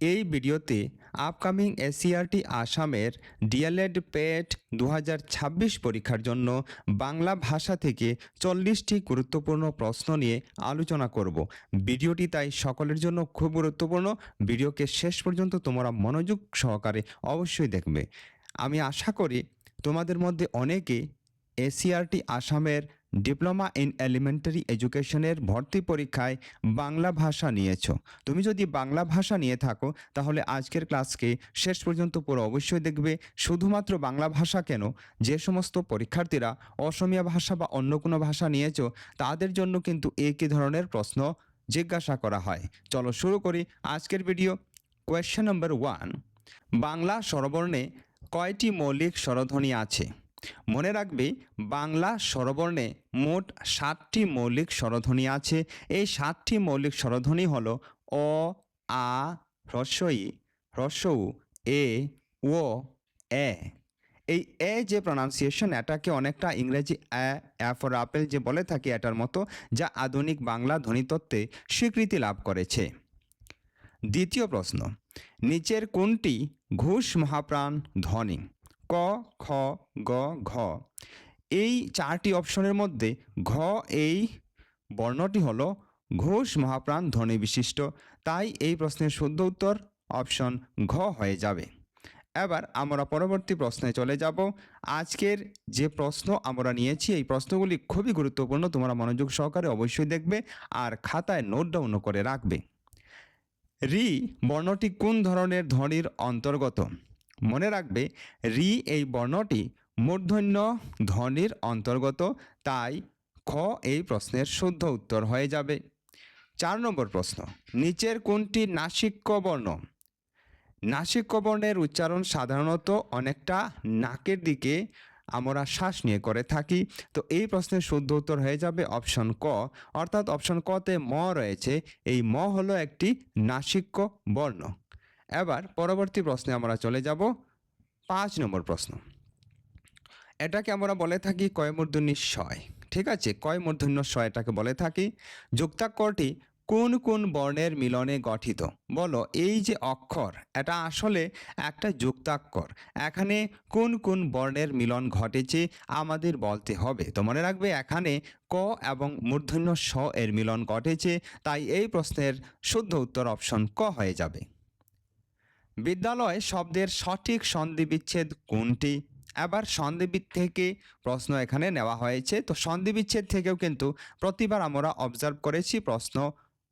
এই ভিডিওতে upcoming SCERT আসামের ডিএলএড পেট 2026 পরীক্ষার জন্য বাংলা ভাষা থেকে 40টি গুরুত্বপূর্ণ প্রশ্ন নিয়ে আলোচনা করব। ভিডিওটি তাই সকলের জন্য খুব গুরুত্বপূর্ণ। ভিডিওকে শেষ পর্যন্ত তোমরা মনোযোগ সহকারে অবশ্যই দেখবে। আমি আশা করি তোমাদের মধ্যে অনেকে এসসিইআরটি আসামের ডিপ্লোমা ইন এলিমেন্টারি এডুকেশনের ভর্তি পরীক্ষায় বাংলা ভাষা নিয়েছো। তুমি যদি বাংলা ভাষা নিয়ে থাকো তাহলে আজকের ক্লাসকে শেষ পর্যন্ত পুরো অবশ্যই দেখবে। শুধুমাত্র বাংলা ভাষা কেন, যে সমস্ত পরীক্ষার্থীরা অসমীয়া ভাষা বা অন্য কোনো ভাষা নিয়েছো তাদের জন্য কিন্তু একই ধরনের প্রশ্ন জিজ্ঞাসা করা হয়। চলো শুরু করি আজকের ভিডিও। কোয়েশ্চেন নাম্বার 1, বাংলা স্বরবর্ণে কয়টি মৌলিক স্বরধ্বনি আছে? মনে রাখবে, বাংলা স্বরবর্ণে মোট 7টি মৌলিক স্বরধ্বনি আছে। এই 7টি মৌলিক স্বরধ্বনি হলো অ, আ, হ্রস্ব ই, হ্রস্ব উ, এ, ও, এ। এই এ যে প্রনাউন্সিয়েশন, এটাকে অনেকটা ইংরেজি এ ফর আপেল যে বলে থাকি এটার মতো, যা আধুনিক বাংলা ধ্বনিতত্ত্বে স্বীকৃতি লাভ করেছে। দ্বিতীয় প্রশ্ন, নিচের কোনটি ঘোষ মহাপ্রাণ ধ্বনি? ক, খ, গ, ঘ। এই 4টি অপশনের মধ্যে ঘ এই বর্ণটি হলো ঘোষ মহাপ্রাণ ধ্বনি বিশিষ্ট, তাই এই প্রশ্নের শুদ্ধ উত্তর অপশন ঘ হয়ে যাবে। এবার আমরা পরবর্তী প্রশ্নে চলে যাব। আজকের যে প্রশ্ন আমরা নিয়েছি এই প্রশ্নগুলি খুবই গুরুত্বপূর্ণ, তোমরা মনোযোগ সহকারে অবশ্যই দেখবে আর খাতায় নোট ডাউন করে রাখবে। রি বর্ণটি কোন ধরনের ধ্বনির অন্তর্গত? মনে রাখবে, রি এই বর্ণটি মূর্ধন্য ধ্বনির অন্তর্গত, তাই খ এই প্রশ্নের শুদ্ধ উত্তর হয়ে যাবে। 4 নম্বর প্রশ্ন, নিচের কোনটি নাসিক্য বর্ণ? নাসিক্য বর্ণের উচ্চারণ সাধারণত অনেকটা নাকের দিকে আমরা শ্বাস নিয়ে করে থাকি, তো এই প্রশ্নের শুদ্ধ উত্তর হয়ে যাবে অপশন ক, অর্থাৎ অপশন কতে ম রয়েছে। এই ম হলো একটি নাসিক্য বর্ণ। এবার পরবর্তী প্রশ্নে আমরা চলে যাব। 5 নম্বর প্রশ্ন, এটাকে আমরা বলে থাকি কয়মূর্ধন্য ষ। ঠিক আছে, কয়মূর্ধন্য ষ এটাকে বলে থাকি। যুক্তাক্ষরটি কোন কোন বর্ণের মিলনে গঠিত? বলো, এই যে অক্ষর, এটা আসলে একটা যুক্তাক্ষর। এখানে কোন কোন বর্ণের মিলন ঘটেছে আমাদের বলতে হবে। তো মনে রাখবে, এখানে ক এবং মূর্ধন্য ষ এর মিলন ঘটেছে, তাই এই প্রশ্নের শুদ্ধ উত্তর অপশন ক হয়ে যাবে। বিদ্যালয় শব্দের সঠিক সন্ধিবিচ্ছেদ কোনটি? এবার সন্ধিবিচ্ছেদ থেকে প্রশ্ন এখানে নেওয়া হয়েছে, তো সন্ধিবিচ্ছেদ থেকেও কিন্তু প্রতিবার আমরা অবজার্ভ করেছি প্রশ্ন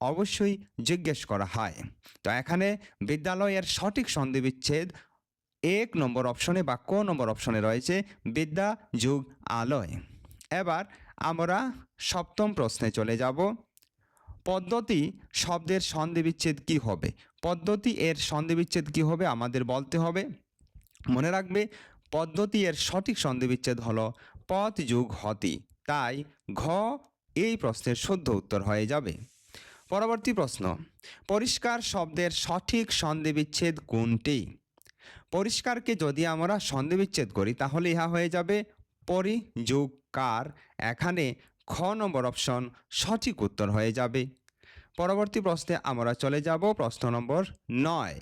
অবশ্যই জিজ্ঞেস করা হয়। তো এখানে বিদ্যালয়ের সঠিক সন্ধিবিচ্ছেদ 1 নম্বর অপশনে বা ক নম্বর অপশনে রয়েছে বিদ্যা যুগ আলয়। এবার আমরা 7ম প্রশ্নে চলে যাব। পদ্ধতি শব্দের সন্ধিবিচ্ছেদ কি হবে? পদ্ধতি এর সন্ধিবিচ্ছেদ কি হবে আমাদের বলতে হবে। মনে রাখবে, পদ্ধতি এর সঠিক সন্ধিবিচ্ছেদ হলো পথ যুগ হতি, তাই ঘ এই প্রশ্নের শুদ্ধ উত্তর হয়ে যাবে। পরবর্তী প্রশ্ন, পরিষ্কার শব্দের সঠিক সন্ধিবিচ্ছেদ কোনটি? পরিষ্কারকে যদি আমরা সন্ধিবিচ্ছেদ করি তাহলে ইহা হয়ে যাবে পরি যুগ কার। এখানে খ নম্বর অপশন সঠিক উত্তর হয়ে যাবে। পরবর্তী প্রশ্নে আমরা চলে যাব প্রশ্ন নম্বর 9।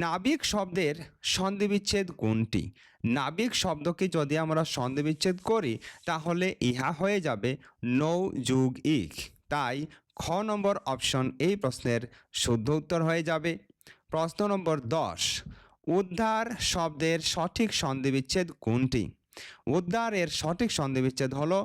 নাবিক শব্দের সন্ধিবিচ্ছেদ কোনটি? নাবিক শব্দকে যদি আমরা সন্ধিবিচ্ছেদ করি তাহলে ইহা হয়ে যাবে নৌ যুগ ইক, তাই খ নম্বর অপশন এই প্রশ্নের শুদ্ধ উত্তর হয়ে যাবে। প্রশ্ন নম্বর 10, উদ্ধার শব্দের সঠিক সন্ধিবিচ্ছেদ কোনটি? উদ্ধার এর সঠিক সন্ধিবিচ্ছেদ হলো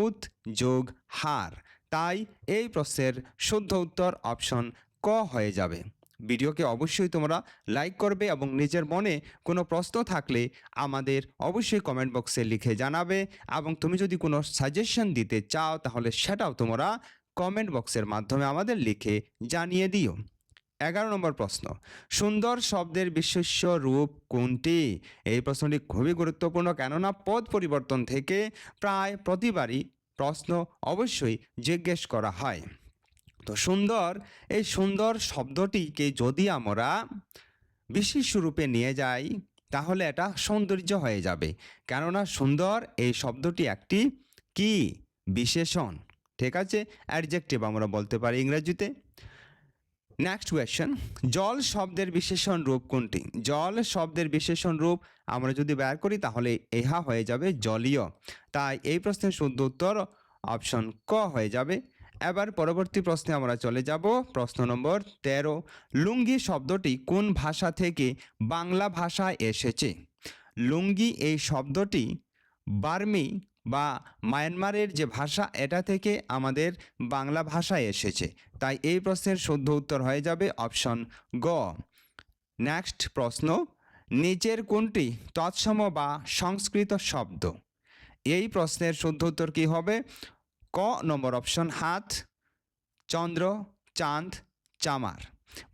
উদ যোগ হার, তাই এই প্রশ্নের শুদ্ধ উত্তর অপশন ক হয়ে যাবে। ভিডিওকে অবশ্যই তোমরা লাইক করবে এবং নিজের মনে কোনো প্রশ্ন থাকলে আমাদের অবশ্যই কমেন্ট বক্সে লিখে জানাবে, এবং তুমি যদি কোনো সাজেশন দিতে চাও তাহলে সেটাও তোমরা কমেন্ট বক্সের মাধ্যমে আমাদের লিখে জানিয়ে দিও। 11 নম্বর প্রশ্ন, সুন্দর শব্দের বিশেষ্য রূপ কোনটি? এই প্রশ্নটি খুবই গুরুত্বপূর্ণ, কেননা পদ পরিবর্তন থেকে প্রায় প্রতিবারই প্রশ্ন অবশ্যই জিজ্ঞেস করা হয়। তো সুন্দর, এই সুন্দর শব্দটিকে যদি আমরা বিশেষ্য রূপে নিয়ে যাই তাহলে এটা সৌন্দর্য হয়ে যাবে, কেননা সুন্দর এই শব্দটি একটি কি বিশেষণ। ঠিক আছে, অ্যাডজেক্টিভ আমরা বলতে পারি ইংরেজিতে। নেক্সট কোয়েশ্চেন, জল শব্দের বিশেষণ রূপ কোনটি? জল শব্দের বিশেষণ রূপ আমরা যদি বের করি তাহলে ইহা হয়ে যাবে জলীয়। তাই এই প্রশ্নের শুদ্ধ উত্তর অপশন ক হয়ে যাবে। এবার পরবর্তী প্রশ্নে আমরা চলে যাব। প্রশ্ন নম্বর 13, লুঙ্গি শব্দটি কোন ভাষা থেকে বাংলা ভাষায় এসেছে? লুঙ্গি এই শব্দটি বার্মি বা মায়ানমারের যে ভাষা, এটা থেকে আমাদের বাংলা ভাষায় এসেছে। তাই এই প্রশ্নের শুদ্ধ উত্তর হয়ে যাবে অপশন গ। নেক্সট প্রশ্ন, নিচের কোনটি তৎসম বা সংস্কৃত শব্দ? এই প্রশ্নের শুদ্ধ উত্তর কী হবে? ক নম্বর অপশন হাত, চন্দ্র, চাঁদ, চামার।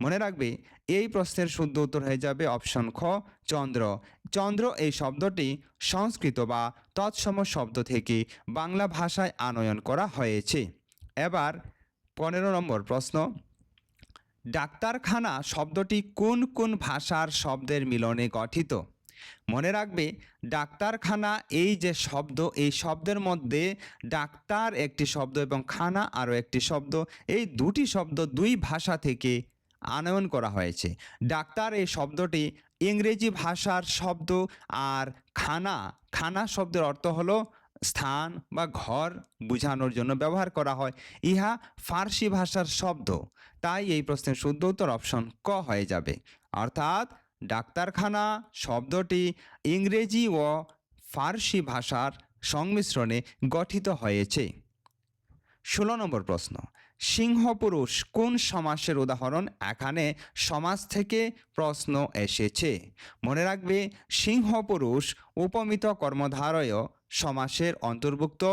মনে রাখবে এই প্রশ্নের শুদ্ধ উত্তর হয়ে যাবে অপশন খ চন্দ্র। চন্দ্র এই শব্দটি সংস্কৃত বা তৎসম শব্দ থেকে বাংলা ভাষায় আনয়ন করা হয়েছে। এবার 15 নম্বর প্রশ্ন, ডাক্তারখানা শব্দটি কোন কোন ভাষার শব্দের মিলনে গঠিত? মনে রাখবে ডাক্তারখানা এই যে শব্দ, এই শব্দের মধ্যে ডাক্তার একটি শব্দ এবং খানা আরও একটি শব্দ, এই দুটি শব্দ দুই ভাষা থেকে আনয়ন করা হয়েছে। ডাক্তার এই শব্দটি ইংরেজি ভাষার শব্দ, আর খানা, খানা শব্দের অর্থ হলো স্থান বা ঘর বোঝানোর জন্য ব্যবহার করা হয়। ইহা ফার্সি ভাষার শব্দ। তাই এই প্রশ্নের শুদ্ধ উত্তর অপশন ক হয়ে যাবে। অর্থাৎ ডাক্তারখানা শব্দটি ইংরেজি ও ফার্সি ভাষার সংমিশ্রণে গঠিত হয়েছে। 16 নম্বর প্রশ্ন, সিংহপুরুষ কোন সমাসের উদাহরণ? এখানে সমাস থেকে প্রশ্ন এসেছে। মনে রাখবে সিংহপুরুষ উপমিত কর্মধারয় সমাসের অন্তর্ভুক্ত।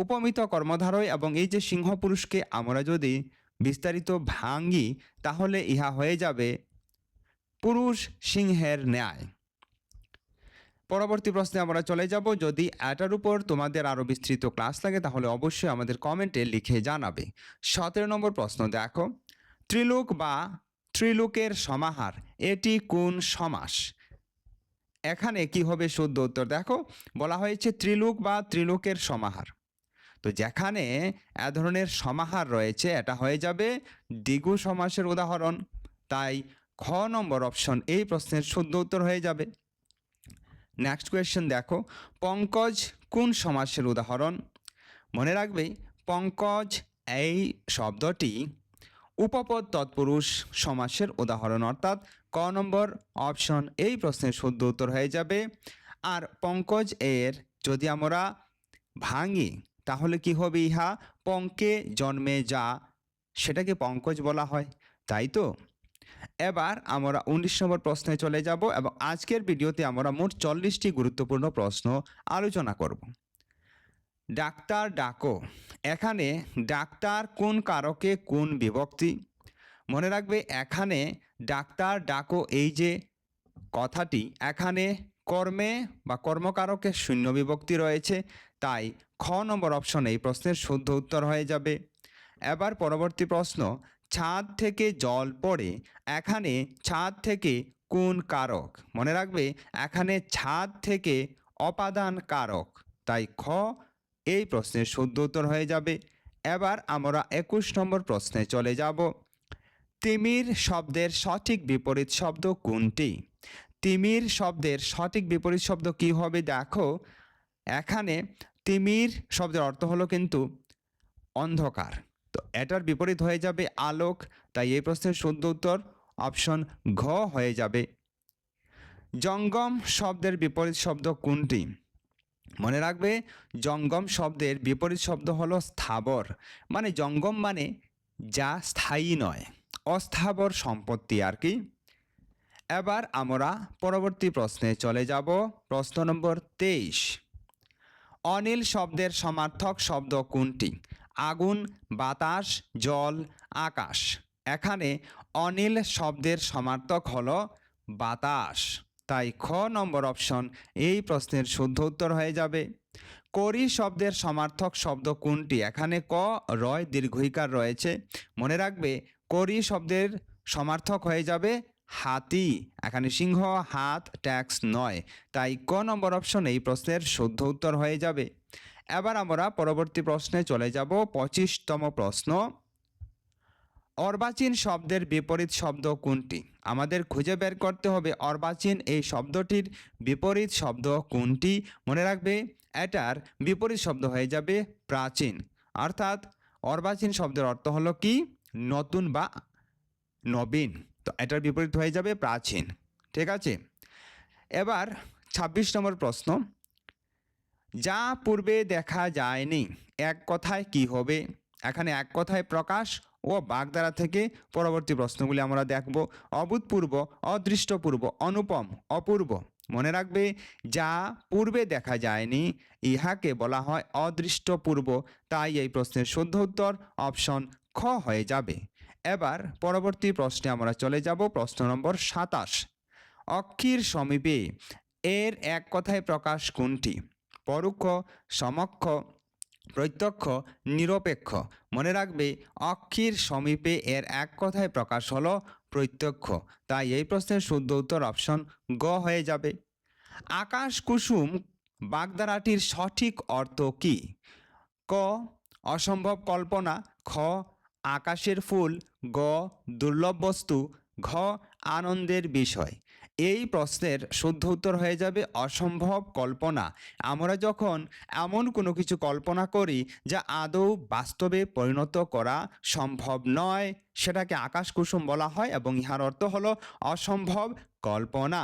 উপমিত কর্মধারয় এবং এই যে সিংহপুরুষকে আমরা যদি বিস্তারিত ভাঙি তাহলে ইহা হয়ে যাবে পুরুষ সিংহের ন্যায়। পরবর্তী প্রশ্নে আমরা চলে যাব। যদি এটার উপর তোমাদের আরও বিস্তৃত ক্লাস লাগে তাহলে অবশ্যই আমাদের কমেন্টে লিখে জানাবে। 17 নম্বর প্রশ্ন দেখো, ত্রিলোক বা ত্রিলোকের সমাহার এটি কোন সমাস? এখানে কি হবে শুদ্ধ উত্তর? দেখো বলা হয়েছে ত্রিলোক বা ত্রিলোকের সমাহার। তো যেখানে এ ধরনের সমাহার রয়েছে এটা হয়ে যাবে দ্বিগু সমাসের উদাহরণ। তাই খ নম্বর অপশন এই প্রশ্নের শুদ্ধ উত্তর হয়ে যাবে। নেক্সট কোয়েশ্চেন দেখো, পঙ্কজ কোন সমাসের উদাহরণ? মনে রাখবে পঙ্কজ এই শব্দটি উপপদ তৎপুরুষ সমাসের উদাহরণ, অর্থাৎ ক নম্বর অপশন এই প্রশ্নের শুদ্ধ উত্তর হয়ে যাবে। আর পঙ্কজ এর যদি আমরা ভাঙি তাহলে কি হবে? ইহা পঙ্কে জন্মে যা, সেটাকে পঙ্কজ বলা হয়, তাই তো। এবার আমরা 19 নম্বর প্রশ্নে চলে যাব এবং আজকের ভিডিওতে আমরা মোট 40টি গুরুত্বপূর্ণ প্রশ্ন আলোচনা করব। ডাক্তার ডাকো, এখানে ডাক্তার কোন কারকে কোন বিভক্তি? মনে রাখবে এখানে ডাক্তার ডাকো এই যে কথাটি, এখানে কর্মে বা কর্মকারকে শূন্য বিভক্তি রয়েছে। তাই খ নম্বর অপশন এই প্রশ্নের শুদ্ধ উত্তর হয়ে যাবে। এবার পরবর্তী প্রশ্ন, ছাদ থেকে জল পড়ে, এখানে ছাদ থেকে কোন কারক? মনে রাখবে এখানে ছাদ থেকে অপাদান কারক। তাই খ এই প্রশ্নের শুদ্ধ উত্তর হয়ে যাবে। এবার আমরা 21 নম্বর প্রশ্নে চলে যাব। তিমির শব্দের সঠিক বিপরীত শব্দ কোনটি? তিমির শব্দের সঠিক বিপরীত শব্দ কি হবে? দেখো এখানে তিমির শব্দের অর্থ হলো কিন্তু অন্ধকার, তো এটার বিপরীত হয়ে যাবে আলোক। তাই এই প্রশ্নের শুদ্ধ উত্তর অপশন ঘ হয়ে যাবে। জঙ্গম শব্দের বিপরীত শব্দ কোনটি? মনে রাখবে জঙ্গম শব্দের বিপরীত শব্দ হলো স্থাবর। মানে জঙ্গম মানে যা স্থায়ী নয়, অস্থাবর সম্পত্তি আর কি। এবার আমরা পরবর্তী প্রশ্নে চলে যাব। প্রশ্ন নম্বর 23, অনিল শব্দের সমার্থক শব্দ কোনটি? আগুন, বাতাস, জল, আকাশ। এখানে অনিল শব্দের সমার্থক হলো বাতাস। তাই খ নম্বর অপশন এই প্রশ্নের শুদ্ধ উত্তর হয়ে যাবে। করি শব্দের সমার্থক শব্দ কোনটি? এখানে ক রয় দীর্ঘইকার রয়েছে। মনে রাখবে করি শব্দের সমার্থক হয়ে যাবে হাতি। এখানে সিংহ, হাত, ট্যাক্স নয়। তাই ক নম্বর অপশন এই প্রশ্নের শুদ্ধ উত্তর হয়ে যাবে। এবার আমরা পরবর্তী প্রশ্নে চলে যাব। 25তম প্রশ্ন, অর্বাচীন শব্দের বিপরীত শব্দ কোনটি? আমাদের খুঁজে বের করতে হবে অর্বাচীন এই শব্দটির বিপরীত শব্দ কোনটি। মনে রাখবে এটার বিপরীত শব্দ হয়ে যাবে প্রাচীন। অর্থাৎ অর্বাচীন শব্দের অর্থ হলো কি? নতুন বা নবীন। তো এটার বিপরীত হয়ে যাবে প্রাচীন। ঠিক আছে, এবার ২৬ নম্বর প্রশ্ন, যা পূর্বে দেখা যায়নি এক কথায় কি হবে? এখানে এক কথায় প্রকাশ ও বাগধারা থেকে পরবর্তী প্রশ্নগুলি আমরা দেখব। অভূতপূর্ব, অদৃষ্টপূর্ব, অনুপম, অপূর্ব। মনে রাখবে যা পূর্বে দেখা যায়নি ইহাকে বলা হয় অদৃষ্টপূর্ব, তাই এই প্রশ্নের শুদ্ধ উত্তর অপশন খ হয়ে যাবে। এবার পরবর্তী প্রশ্নে আমরা চলে যাব, প্রশ্ন নম্বর ২৭। অক্ষির সমীপে এর এক কথায় প্রকাশ কোনটি? পরোক্ষ, সমক্ষ, প্রত্যক্ষ, নিরপেক্ষ। মনে রাখবে অক্ষির সমীপে এর এক কথায় প্রকাশ হলো প্রত্যক্ষ, তাই এই প্রশ্নের শুদ্ধ উত্তর অপশন গ হয়ে যাবে। আকাশ কুসুম বাগধারাটির সঠিক অর্থ কি? ক অসম্ভব কল্পনা, খ আকাশের ফুল, গ দুর্লভ বস্তু, ঘ আনন্দের বিষয়। এই প্রশ্নের শুদ্ধ উত্তর হয়ে যাবে অসম্ভব কল্পনা। আমরা যখন এমন কোনো কিছু কল্পনা করি যা আদৌ বাস্তবে পরিণত করা সম্ভব নয়, সেটাকে আকাশ কুসুম বলা হয় এবং ইহার অর্থ হলো অসম্ভব কল্পনা।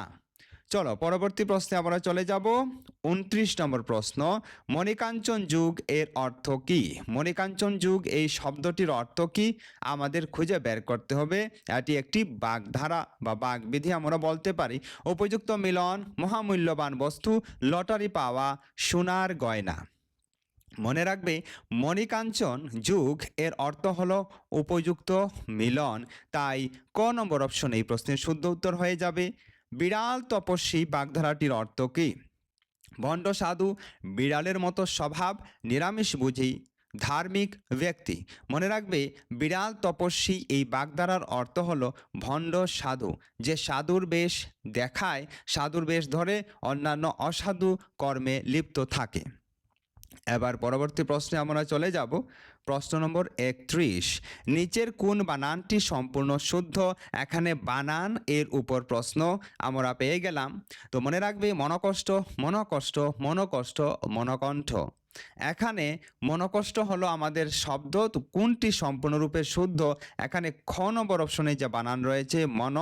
চলো পরবর্তী প্রশ্নে আমরা চলে যাব। ২৯ নম্বর প্রশ্ন, মণিকাঞ্চন যুগ এর অর্থ কি? মণিকাঞ্চন যুগ এই শব্দটির অর্থ কি? আমাদের খুঁজে বের করতে হবে। এটি একটি বাগধারা বা বাগবিধি আমরা বলতে পারি। উপযুক্ত মিলন, মহামূল্যবান বস্তু, লটারি পাওয়া, সোনার গয়না। মনে রাখবে মণিকাঞ্চন যুগ এর অর্থ হলো উপযুক্ত মিলন, তাই ক নম্বর অপশন এই প্রশ্নের শুদ্ধ উত্তর হয়ে যাবে। বিড়াল তপস্বী বাগধারাটির অর্থ কি? ভণ্ড সাধু, বিড়ালের মতো স্বভাব, নিরামিষভোজী, ধার্মিক ব্যক্তি। মনে রাখবে বিড়াল তপস্বী এই বাগধারার অর্থ হলো ভণ্ড সাধু, যে সাধুর বেশ দেখায়, সাধুর বেশ ধরে অন্যান্য অসাধু কর্মে লিপ্ত থাকে। এবার পরবর্তী প্রশ্নে আমরা চলে যাব, প্রশ্ন নম্বর ৩১। নিচের কোন বানানটি সম্পূর্ণ শুদ্ধ? এখানে বানান এর উপর প্রশ্ন আমরা পেয়ে গেলাম। তো মনে রাখবে মনকষ্ট, মনকষ্ট, মনকষ্ট, মনকণ্ঠ। এখানে মনকষ্ট হলো আমাদের শব্দ, তো কোনটি সম্পূর্ণরূপে শুদ্ধ? এখানে খ নম্বর অপশনে যে বানান রয়েছে মন,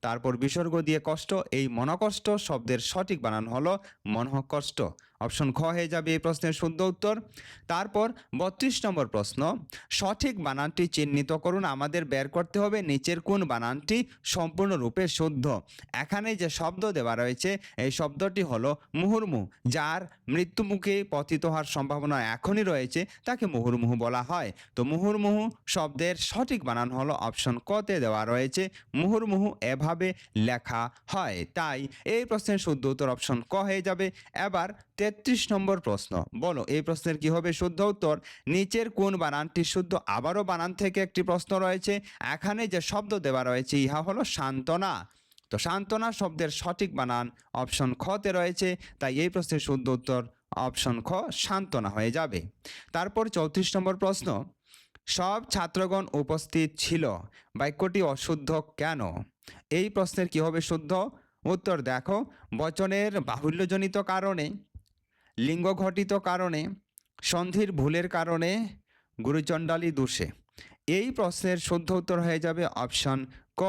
তারপর বিসর্গ দিয়ে কষ্ট, এই মনকষ্ট শব্দের সঠিক বানান হলো মনকষ্ট। অপশন খ হয়ে যাবে এই প্রশ্নের শুদ্ধ উত্তর। তারপর ৩২ নম্বর প্রশ্ন, সঠিক বানানটি চিহ্নিত করুন। আমাদের বের করতে হবে নিচের কোন বানানটি সম্পূর্ণরূপে শুদ্ধ। এখানে যে শব্দ দেওয়া রয়েছে এই শব্দটি হলো মুহুর্মুহু, যার মৃত্যুমুখে পতিত হওয়ার সম্ভাবনা এখনই রয়েছে, তাকে মুহুর্মুহু বলা হয়। তো মুহুর্মুহু শব্দের সঠিক বানান হলো অপশন কতে দেওয়া রয়েছে মুহুর্মুহু, এভাবে লেখা হয়, তাই এই প্রশ্নের শুদ্ধ উত্তর অপশন ক হয়ে যাবে। এবার ৩৩ নম্বর প্রশ্ন, বলো এই প্রশ্নের কি হবে শুদ্ধ উত্তর? নিচের কোন বানানটি শুদ্ধ? আবারও বানান থেকে একটি প্রশ্ন রয়েছে। এখানে যে শব্দ দেওয়া রয়েছে ইহা হলো সান্ত্বনা। তো সান্ত্বনা শব্দের সঠিক বানান অপশন খতে রয়েছে, তাই এই প্রশ্নের শুদ্ধ উত্তর অপশন খ সান্ত্বনা হয়ে যাবে। তারপর ৩৪ নম্বর প্রশ্ন, সব ছাত্রগণ উপস্থিত ছিল বাক্যটি অশুদ্ধ কেন? এই প্রশ্নের কি হবে শুদ্ধ উত্তর? দেখো, বচনের বাহুল্যজনিত কারণে, লিঙ্গ ঘটিত কারণে, সন্ধির ভুলের কারণে, গুরুচণ্ডালী দোষে। এই প্রশ্নের শুদ্ধ উত্তর হয়ে যাবে অপশন ক,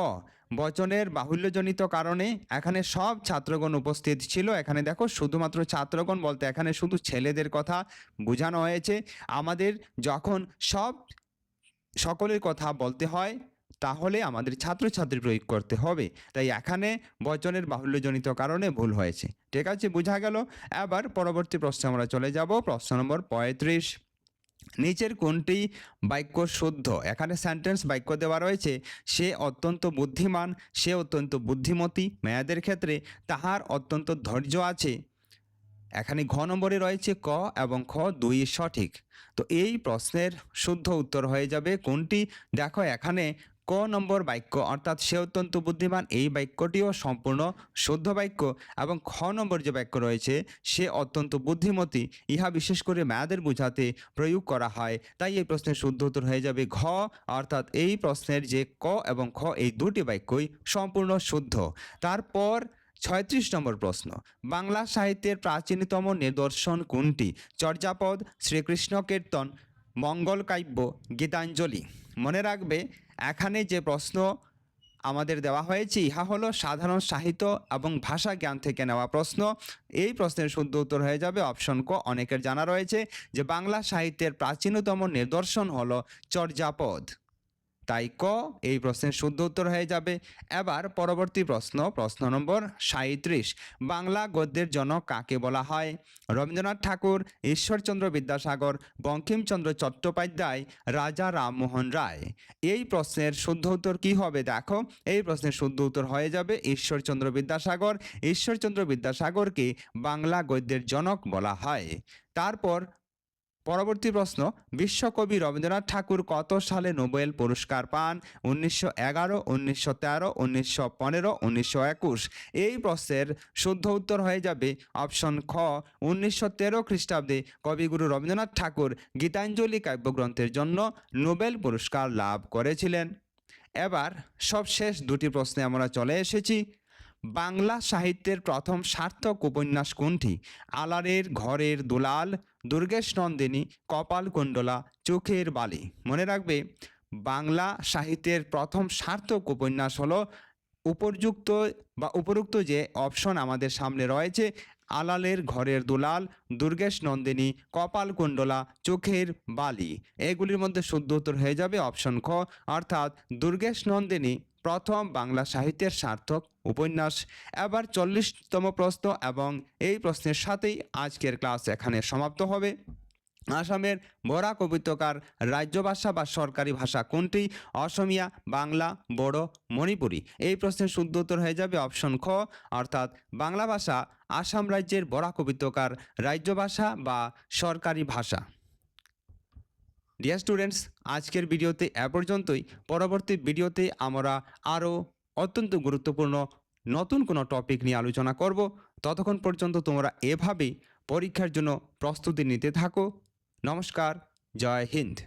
বচনের বাহুল্যজনিত কারণে। এখানে সব ছাত্রগণ উপস্থিত ছিল, এখানে দেখো শুধুমাত্র ছাত্রগণ বলতে এখানে শুধু ছেলেদের কথা বোঝানো হয়েছে। আমাদের যখন সকলের কথা বলতে হয় তাহলে আমাদের ছাত্রছাত্রী প্রয়োগ করতে হবে, তাই এখানে বচনের বাহুল্যজনিত কারণে ভুল হয়েছে। ঠিক আছে, বোঝা গেল। এবার পরবর্তী প্রশ্নে আমরা চলে যাব, প্রশ্ন নম্বর ৩৫। নিচের কোনটি বাক্য শুদ্ধ? এখানে সেন্টেন্স বাক্য দেওয়া রয়েছে, সে অত্যন্ত বুদ্ধিমান, সে অত্যন্ত বুদ্ধিমতী, মেয়েদের ক্ষেত্রে তাহার অত্যন্ত ধৈর্য আছে। এখানে ঘ নম্বরে রয়েছে ক এবং খ দুই সঠিক। তো এই প্রশ্নের শুদ্ধ উত্তর হয়ে যাবে কোনটি? দেখো এখানে ক নম্বর বাক্য অর্থাৎ সে অত্যন্ত বুদ্ধিমান, এই বাক্যটিও সম্পূর্ণ শুদ্ধ বাক্য। এবং খ নম্বর যে বাক্য রয়েছে সে অত্যন্ত বুদ্ধিমতী, ইহা বিশেষ করে মেয়েদের বোঝাতে প্রয়োগ করা হয়। তাই এই প্রশ্নের শুদ্ধ উত্তর হয়ে যাবে ঘ, অর্থাৎ এই প্রশ্নের যে ক এবং খ এই দুটি বাক্যই সম্পূর্ণ শুদ্ধ। তারপর ৩৬ নম্বর প্রশ্ন, বাংলা সাহিত্যের প্রাচীনতম নিদর্শন কোনটি? চর্যাপদ, শ্রীকৃষ্ণ কীর্তন, মঙ্গল কাব্য, গীতাঞ্জলি। মনে রাখবে এখানে যে প্রশ্ন আমাদের দেওয়া হয়েছে ইহা হলো সাধারণ সাহিত্য এবং ভাষা জ্ঞান থেকে নেওয়া প্রশ্ন। এই প্রশ্নের শুদ্ধ উত্তর হয়ে যাবে অপশন ক। অনেকের জানা রয়েছে যে বাংলা সাহিত্যের প্রাচীনতম নিদর্শন হলো চর্যাপদ, তাই ক এই প্রশ্নের শুদ্ধ উত্তর হয়ে যাবে। এবার পরবর্তী প্রশ্ন নম্বর ৩৭, বাংলা গদ্যের জনক কাকে বলা হয়? রবীন্দ্রনাথ ঠাকুর, ঈশ্বরচন্দ্র বিদ্যাসাগর, বঙ্কিমচন্দ্র চট্টোপাধ্যায়, রাজা রামমোহন রায়। এই প্রশ্নের শুদ্ধ উত্তর কি হবে? দেখো, এই প্রশ্নের শুদ্ধ উত্তর হয়ে যাবে ঈশ্বরচন্দ্র বিদ্যাসাগর। ঈশ্বরচন্দ্র বিদ্যাসাগরকে বাংলা গদ্যের জনক বলা হয়। তারপর পরবর্তী প্রশ্ন, বিশ্বকবি রবীন্দ্রনাথ ঠাকুর কত সালে নোবেল পুরস্কার পান? 1911, 1913, 1915, 1921। এই প্রশ্নের শুদ্ধ উত্তর হয়ে যাবে অপশন খ। 1913 খ্রিস্টাব্দে কবিগুরু রবীন্দ্রনাথ ঠাকুর গীতাঞ্জলি কাব্যগ্রন্থের জন্য নোবেল পুরস্কার লাভ করেছিলেন। এবার সবশেষ দুটি প্রশ্নে আমরা চলে এসেছি। বাংলা সাহিত্যের প্রথম সার্থক উপন্যাস কোনটি? আলারের ঘরের দুলাল, দুর্গেশ নন্দিনী, কপালকুণ্ডলা, চোখের বালি। মনে রাখবে বাংলা সাহিত্যের প্রথম সার্থক উপন্যাস হলো উপরুক্ত যে অপশন আমাদের সামনে রয়েছে, আলালের ঘরের দুলাল, দুর্গেশ নন্দিনী, কপালকুণ্ডলা, চোখের বালি। এগুলির মধ্যে শুদ্ধ উত্তর হয়ে যাবে অপশন খ, অর্থাৎ দুর্গেশ নন্দিনী প্রথম বাংলা সাহিত্যের সার্থক উপন্যাস। এবার ৪০তম প্রশ্ন এবং এই প্রশ্নের সাথেই আজকের ক্লাস এখানে সমাপ্ত হবে। আসামের বরাক উপত্যকার রাজ্য ভাষা বা সরকারি ভাষা কোনটি? অসমিয়া, বাংলা, বড়ো, মণিপুরি। এই প্রশ্নের শুদ্ধ উত্তর হয়ে যাবে অপশন খ, অর্থাৎ বাংলা ভাষা আসাম রাজ্যের বরাক উপত্যকার রাজ্য ভাষা বা সরকারি ভাষা। ডিয়ার স্টুডেন্টস, আজকের ভিডিওতে এ পর্যন্তই। পরবর্তী ভিডিওতে আমরা আরও অত্যন্ত গুরুত্বপূর্ণ নতুন কোনো টপিক নিয়ে আলোচনা করব। ততক্ষণ পর্যন্ত তোমরা এভাবেই পরীক্ষার জন্য প্রস্তুতি নিতে থাকো। নমস্কার, জয় হিন্দ।